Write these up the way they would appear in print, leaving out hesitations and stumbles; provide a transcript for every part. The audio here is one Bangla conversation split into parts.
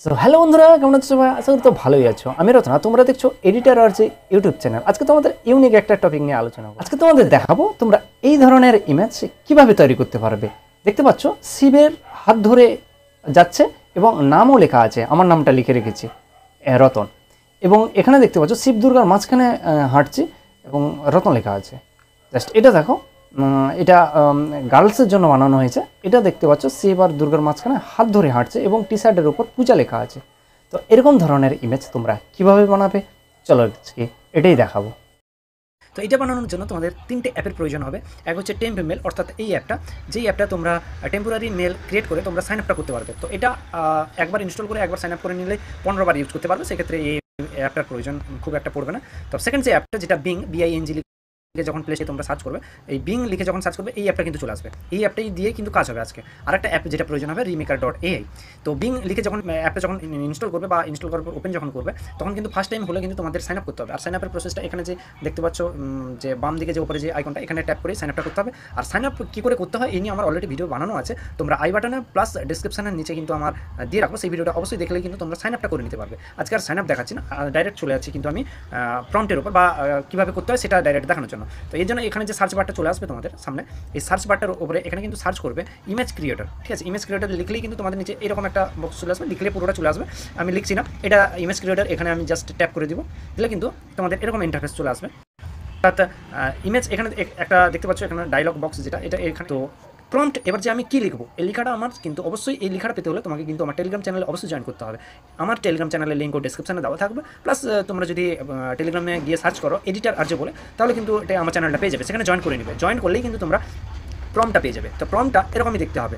সো হ্যালো বন্ধুরা, কেমন আছো সবাই? আশা করি তো ভালোই আছো। আমি রত্না, তোমরা দেখছো এডিটার আর যে ইউটিউব চ্যানেল। আজকে তোমাদের ইউনিক একটা টপিক নিয়ে আলোচনা করব। আজকে তোমাদের দেখাবো তোমরা এই ধরনের ইমেজ কিভাবে তৈরি করতে পারবে। দেখতে পাচ্ছ শিবের হাত ধরে যাচ্ছে এবং নামও লেখা আছে, আমার নামটা লিখে রেখেছি রতন। এবং এখানে দেখতে পাচ্ছ শিব দুর্গার মাঝখানে হাঁটছে এবং রতন লেখা আছে। জাস্ট এটা দেখো, এটা গার্লসের জন্য বানানো হয়েছে। এটা দেখতে পাচ্ছ শিব আর দুর্গার মাঝখানে হাত ধরে হাঁটছে এবং টি শার্টের উপর পূজা লেখা আছে। তো এরকম ধরনের ইমেজ তোমরা কিভাবে বানাবে চলো আজকে এটাই দেখাবো। তো এটা বানানোর জন্য তোমাদের তিনটে অ্যাপের প্রয়োজন হবে। এক হচ্ছে টেম্প মেল, অর্থাৎ এই অ্যাপটা, যেই অ্যাপটা তোমরা টেম্পোরারি মেল ক্রিয়েট করে তোমরা সাইন আপটা করতে পারবে। তো এটা একবার ইনস্টল করে একবার সাইন আপ করে নিলে 15 বার ইউজ করতে পারবে, সেক্ষেত্রে এই অ্যাপটার প্রয়োজন খুব একটা পড়বে না। তো সেকেন্ড যে অ্যাপটা, যেটা BING যখন প্লে তোমরা সার্চ করবে, এই বিং লিখে যখন সার্চ করবে এই অ্যাপটা কিন্তু চলে আসবে। এই অ্যাপটাই দিয়ে কিন্তু কাজ হবে আজকে। আর একটা অ্যাপ যেটা প্রয়োজন হবে রিমেকার.ai। তো বিং লিখে যখন অ্যাপটা যখন ইনস্টল করবে বা ইনস্টল করার পর ওপেন যখন করবে, তখন কিন্তু ফার্স্ট টাইম হলে কিন্তু তোমাদের সাইন আপ করতে হবে। আর সাইন আপের প্রসেসটা এখানে যে দেখতে পাচ্ছ, যে বাম দিকে যে উপরে যে আইকনটা, এখানে ট্যাপ করে সাইন আপটা করতে হবে। আর সাইন আপ কী করে করতে হয় এই নিয়ে আমার অলরেডি ভিডিও বানানো আছে, তোমরা আই বাটনে প্লাস ডিসক্রিপশনের নিচে কিন্তু আমার দিয়ে রাখবো। সেই ভিডিওটা অবশ্যই দেখলেই কিন্তু তোমরা সাইন আপটা করে নিতে পারবে। আজকে আর সাইন আপ দেখাচ্ছি না, ডাইরেক্ট চলে যাচ্ছি কিন্তু আমি প্রম্পটের উপর বা কীভাবে করতে হয় সেটা ডাইরেক্ট দেখানোর জন্য। তো এই জন্য এখানে যে সার্চ বারটা চলে আসবে তোমাদের সামনে, এই সার্চ বারটার উপরে এখানে কিন্তু সার্চ করবে ইমেজ ক্রিয়েটর। ঠিক আছে, ইমেজ ক্রিয়েটর লিখলেই কিন্তু তোমাদের নিচে এরকম একটা বক্স চলে আসবে, লিখলে পুরোটা চলে আসবে। আমি লিখছি না, এটা ইমেজ ক্রিয়েটর, এখানে আমি জাস্ট ট্যাপ করে দিব, দিলে কিন্তু তোমাদের এরকম ইন্টারফেস চলে আসবে। অর্থাৎ ইমেজ এখানে একটা দেখতে পাচ্ছ, এখানে ডায়লগ বক্স যেটা, এটা এখানে তো প্রম্পট। এবার যে আমি কী লিখবো, এই লেখাটা আমার কিন্তু অবশ্যই, এই লেখাটা পেতে হলে তোমাকে কিন্তু আমার টেলিগ্রাম চ্যানেলে অবশ্যই জয়েন করতে হবে। আমার টেলিগ্রাম চ্যানেলের লিঙ্ক ও ডিসক্রিপশনে দেওয়া থাকবে। প্লাস তোমরা যদি টেলিগ্রামে গিয়ে সার্চ করো এডিটার আর যে বলে, তাহলে কিন্তু এটা আমার চ্যানেলটা পেয়ে যাবে, সেখানে জয়েন করে নেবে। জয়েন করলেই কিন্তু তোমরা প্রম্পটটা পেয়ে যাবে। তো প্রম্পটটা এরকমই দেখতে হবে,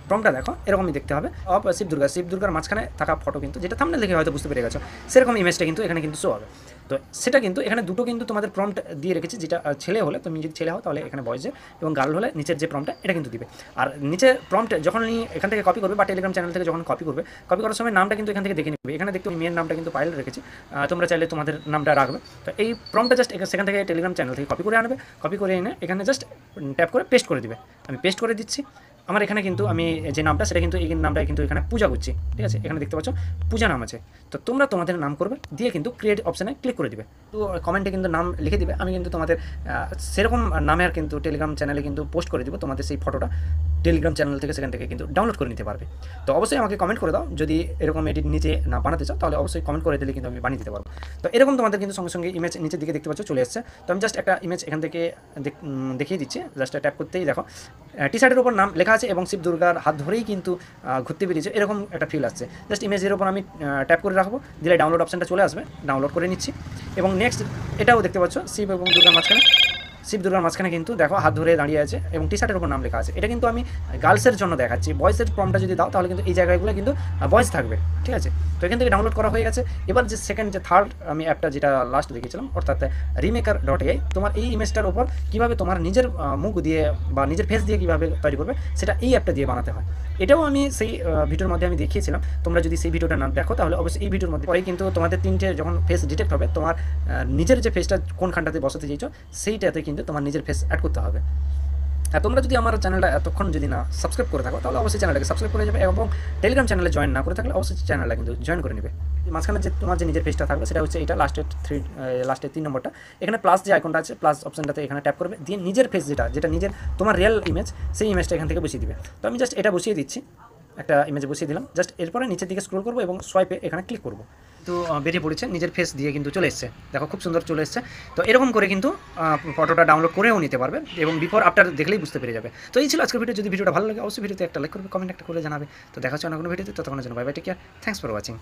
প্রম্পটটা দেখো এরকমই দেখতে হবে। অফ শিব দুর্গার মাঝখানে থাকা ফটো কিন্তু, যেটা থাম্বনেল দেখে হয়তো বুঝতে পেরে গেছো, সেরকম ইমেজটা কিন্তু এখানে কিন্তু শো হবে। তো সেটা কিন্তু এখানে দুটো কিন্তু তোমাদের প্রম্পট দিয়ে রেখেছি। যেটা ছেলে হলে, তুমি যদি ছেলে হও তাহলে এখানে বয়েজে, এবং গার্ল হলে নিচের যে প্রম্পটটা এটা কিন্তু দিবে। আর নিচে প্রম্পট যখন এখান থেকে কপি করবে বা টেলিগ্রাম চ্যানেল থেকে যখন কপি করবে, কপি করার সময় নামটা কিন্তু এখান থেকে দেখে নেবে। এখানে দেখতে মেয়ের নামটা কিন্তু পাইল রেখেছি, তোমরা চাইলে তোমাদের নামটা রাখবে। তো এই প্রম্পটটা জাস্ট সেখান থেকে টেলিগ্রাম চ্যানেল থেকে কপি করে আনবে, কপি করে এনে এখানে জাস্ট ট্যাপ করে পেস্ট করে দিবে। আমি পেস্ট করে দিচ্ছি। আমার এখানে কিন্তু আমি যে নামটা, সেটা কিন্তু এই নামটা কিন্তু এখানে পূজা করছি। ঠিক আছে, এখানে দেখতে পাচ্ছ পূজা নাম আছে। তো তোমরা তোমাদের নাম করবে, দিয়ে কিন্তু ক্রিয়েট অপশানে ক্লিক করে দিবে। তো কমেন্টে কিন্তু নাম লিখে দিবে। আমি কিন্তু তোমাদের সেরকম নামের কিন্তু টেলিগ্রাম চ্যানেলে কিন্তু পোস্ট করে দিব। তোমাদের সেই ফটোটা টেলিগ্রাম চ্যানেল থেকে সেখান থেকে কিন্তু ডাউনলোড করে নিতে পারবে। তো অবশ্যই আমাকে কমেন্ট করে দাও, যদি এরকম এডিট নিচে না বানাতে চাও তাহলে অবশ্যই কমেন্ট করে দিলে কিন্তু আমি বানিয়ে দিতে পারবো। তো এরকম তোমাদের কিন্তু সঙ্গে সঙ্গে ইমেজ নিচের দিকে দেখতে পাচ্ছ চলে এসছে। তো আমি জাস্ট একটা ইমেজ এখান থেকে দেখিয়ে দিচ্ছি। জাস্ট ট্যাপ করতেই দেখো টি শার্টের উপর নাম লেখা আছে এবং শিব দুর্গার হাত ধরেই কিন্তু ঘুরতে বেরিয়েছে, এরকম একটা ফিল আসছে। জাস্ট ইমেজের উপর আমি ট্যাপ করে রাখবো, দিলে ডাউনলোড অপশানটা চলে আসবে, ডাউনলোড করে নিচ্ছি। এবং নেক্সট এটাও দেখতে পাচ্ছ শিব এবং দুর্গার মাঝখানে, শিব দুর্গার মাঝখানে কিন্তু দেখো হাত ধরে দাঁড়িয়ে আছে এবং টি শার্টের উপর নাম লেখা আছে। এটা কিন্তু আমি গার্লসের জন্য দেখাচ্ছি। বয়েসের প্রম্পটটা যদি দাও তাহলে কিন্তু এই জায়গাগুলো কিন্তু বয়েস থাকবে। ঠিক আছে, তো এখান থেকে ডাউনলোড করা হয়ে গেছে। এবার যে সেকেন্ড যে থার্ড আমি অ্যাপটা যেটা লাস্ট দেখেছিলাম, অর্থাৎ রিমেকার.ai, তোমার এই ইমেজটার উপর কীভাবে তোমার নিজের মুখ দিয়ে বা নিজের ফেস দিয়ে কীভাবে তৈরি করবে সেটা এই অ্যাপটা দিয়ে বানাতে হয়। এটাও আমি সেই ভিডিওর মধ্যে আমি দেখিয়েছিলাম। তোমরা যদি সেই ভিডিওটা না দেখো তাহলে অবশ্যই এই ভিডিওর মধ্যে পরেই কিন্তু তোমাদের তিনটে যখন ফেস ডিটেক্ট হবে, তোমার নিজের যে ফেসটা কোনখানটাতে বসাতে চাইছো সেইটাতে কিন্তু তোমার নিজের ফেস অ্যাড করতে হবে। আর তোমরা যদি আমার চ্যানেলটা এতক্ষণ যদি না সাবস্ক্রাইব করে থাকো তাহলে অবশ্যই চ্যানেলটাকে সাবস্ক্রাইব করে যাবে, এবং টেলিগ্রাম চ্যানেলে জয়েন না করে থাকলে অবশ্যই চ্যানেলটা কিন্তু জয়েন করে নেবে। মাঝখানে যে তোমার যে নিজের পেজটা থাকবে সেটা হচ্ছে এটা লাস্টের 3 নম্বরটা, এখানে প্লাস যে আইকনটা আছে, প্লাস অপশনটাতে এখানে ট্যাপ করবে, দিয়ে নিজের ফেস যেটা নিজের তোমার রিয়েল ইমেজ, সেই ইমেজটা এখান থেকে বসিয়ে দিবে। তো আমি জাস্ট এটা বসিয়ে দিচ্ছি, একটা ইমেজে বসিয়ে দিলাম। জাস্ট এরপরে নিচের দিকে স্ক্রল করবো এবং সোয়াইপে এখানে ক্লিক করবো। তো বেরিয়ে পড়েছে, নিজের ফেস দিয়ে কিন্তু চলে এসছে। দেখো খুব সুন্দর চলে এসছে। তো এরকম করে কিন্তু ফটোটা ডাউনলোড করেও নিতে পারবে এবং বিফোর আফটার দেখলেই বুঝতে পেরে যাবে। তো এই ছিল আজকের ভিডিও। যদি ভিডিওটা ভালো লাগে অবশ্যই ভিডিওতে একটা লাইক করবে, কমেন্ট একটা করে জানাবে। তো দেখা হচ্ছে অন্য কোনো ভিডিওতে, ততক্ষণের জন্য bye bye, take care, thanks for watching.